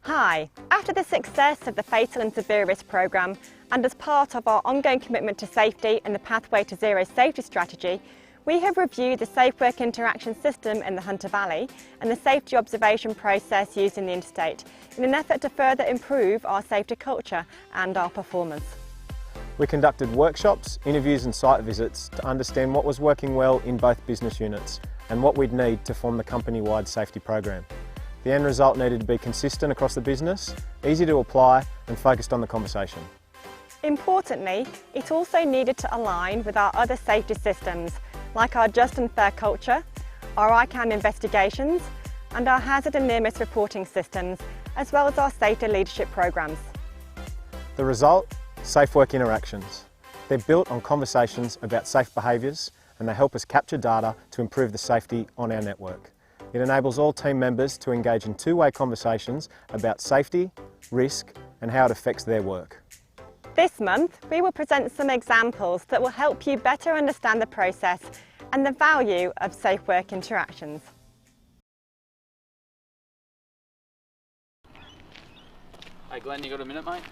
Hi, after the success of the Fatal and Severe Risk programme and as part of our ongoing commitment to safety and the Pathway to Zero safety strategy, we have reviewed the Safe Work Interaction System in the Hunter Valley and the safety observation process used in the interstate in an effort to further improve our safety culture and our performance. We conducted workshops, interviews and site visits to understand what was working well in both business units and what we'd need to form the company-wide safety program. The end result needed to be consistent across the business, easy to apply and focused on the conversation. Importantly, it also needed to align with our other safety systems like our Just and Fair culture, our ICAM investigations and our hazard and near-miss reporting systems, as well as our safety leadership programs. The result? Safe work interactions. They're built on conversations about safe behaviours and they help us capture data to improve the safety on our network. It enables all team members to engage in two-way conversations about safety, risk and how it affects their work. This month, we will present some examples that will help you better understand the process and the value of safe work interactions. Hey Glenn, you got a minute, mate?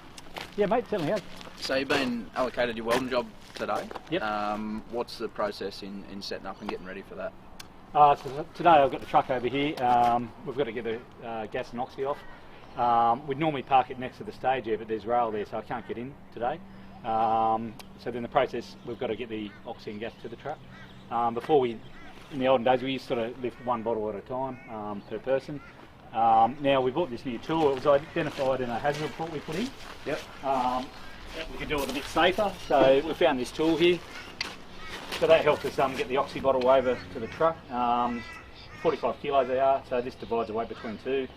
Yeah, mate, certainly have. So you've been allocated your welding job today. Yep. What's the process in setting up and getting ready for that? So today I've got the truck over here. We've got to get the gas and oxy off. We'd normally park it next to the stage here, but there's rail there, so I can't get in today. So then the process, we've got to get the oxy and gas to the truck. In the olden days, we used to sort of lift one bottle at a time per person. Now we bought this new tool. It was identified in a hazard report we put in. Yep. We can do it a bit safer. So we found this tool here. So that helped us get the oxy bottle over to the truck. 45 kilos they are, so this divides the weight between two.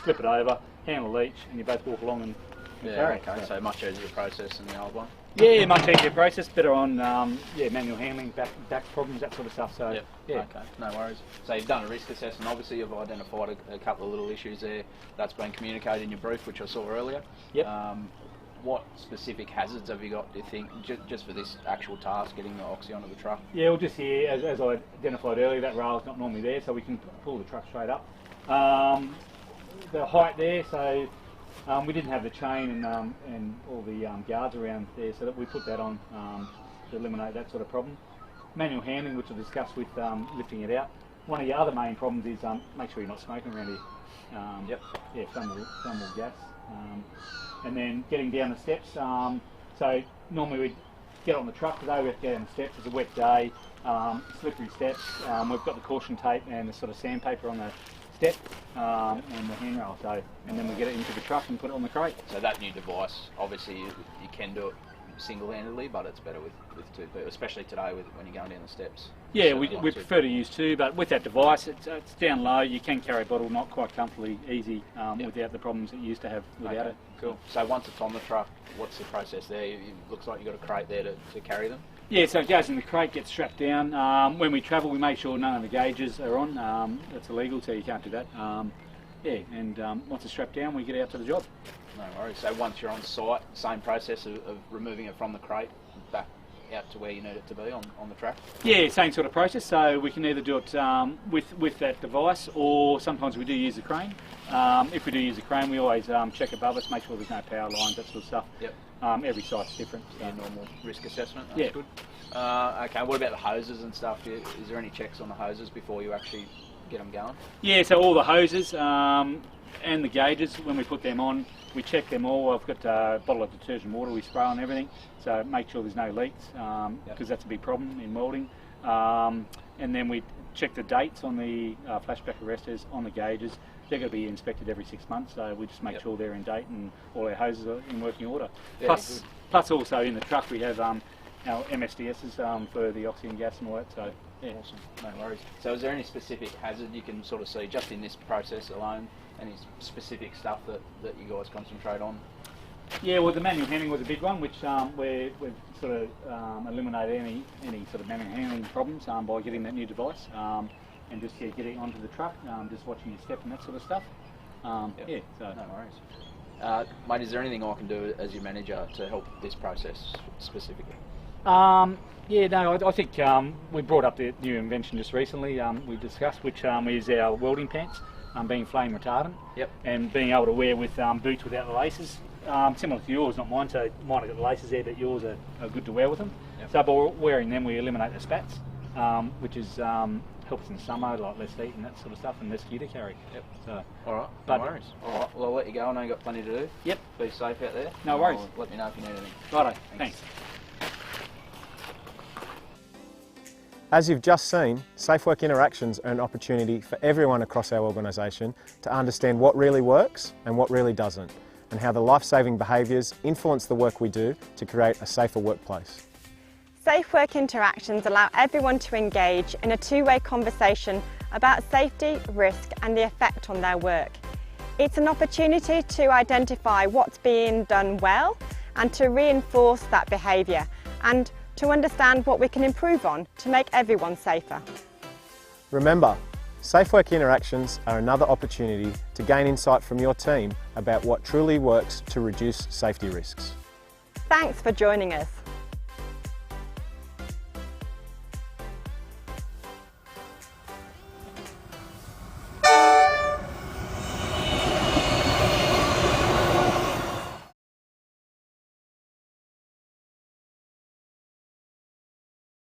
Slip it over, handle each, and you both walk along and carry it. Okay, so much easier process than the old one? Yeah, much easier process, better on manual handling, back problems, that sort of stuff. So, yep. Yeah. Okay, no worries. So you've done a risk assessment, obviously you've identified a couple of little issues there. That's been communicated in your brief, which I saw earlier. Yep. What specific hazards have you got, do you think, just for this actual task, getting the oxy onto the truck? Yeah, well just here, as I identified earlier, that rail's not normally there, so we can pull the truck straight up. The height there, so we didn't have the chain and all the guards around there, so that we put that on to eliminate that sort of problem. Manual handling, which we'll discuss with lifting it out. One of the other main problems is make sure you're not smoking around here. Yep. Yeah, flammable gas. And then getting down the steps. So normally we'd get on the truck today, we have to get down the steps. It's a wet day, slippery steps. We've got the caution tape and the sort of sandpaper on the step and the handrail. So, and then we get it into the truck and put it on the crate. So that new device, obviously you can do it single-handedly, but it's better with two people, especially today when you're going down the steps. Yeah, we prefer to use two, but with that device, it's down low. You can carry a bottle not quite comfortably, easy, without the problems that you used to have without it. Cool. So once it's on the truck, what's the process there? It looks like you've got a crate there to carry them? Yeah, so it goes in the crate, gets strapped down. When we travel, we make sure none of the gauges are on. That's illegal, so you can't do that. Once it's strapped down, we get out to the job. No worries. So once you're on site, same process of removing it from the crate back out to where you need it to be on the track? Yeah, same sort of process. So we can either do it with that device, or sometimes we do use the crane. If we do use the crane, we always check above us, make sure there's no power lines, that sort of stuff. Yep. Every site's different. Yeah, normal risk assessment. That's good. Okay, what about the hoses and stuff? Is there any checks on the hoses before you actually get them going? Yeah, so all the hoses and the gauges, when we put them on, we check them all. I've got a bottle of detergent water we spray on everything, so make sure there's no leaks, because that's a big problem in welding. And then we check the dates on the flashback arresters, on the gauges. They're going to be inspected every 6 months, so we just make sure they're in date and all our hoses are in working order. Plus also in the truck we have our MSDSs for the oxygen gas and all that. So yeah. Awesome, no worries. So is there any specific hazard you can sort of see just in this process alone? Any specific stuff that you guys concentrate on? Yeah, well the manual handling was a big one, which we've sort of eliminated any sort of manual handling problems by getting that new device. And just getting onto the truck, just watching your step and that sort of stuff. So no worries. Mate, is there anything I can do as your manager to help this process specifically? I think we brought up the new invention just recently. We discussed, which is our welding pants. being flame retardant. Yep. And being able to wear with boots without the laces. Similar to yours, not mine, so mine have got the laces there, but yours are good to wear with them. Yep. So by wearing them, we eliminate the spats, which is helps in summer, like less heat and that sort of stuff, and less gear to carry. Yep. So, all right, no worries. All right, well, I'll let you go. I know you've got plenty to do. Yep. Be safe out there. No worries. Let me know if you need anything. Righto, thanks. As you've just seen, Safe Work Interactions are an opportunity for everyone across our organisation to understand what really works and what really doesn't, and how the life-saving behaviours influence the work we do to create a safer workplace. Safe Work Interactions allow everyone to engage in a two-way conversation about safety, risk and the effect on their work. It's an opportunity to identify what's being done well and to reinforce that behaviour, and to understand what we can improve on to make everyone safer. Remember, Safe Work Interactions are another opportunity to gain insight from your team about what truly works to reduce safety risks. Thanks for joining us.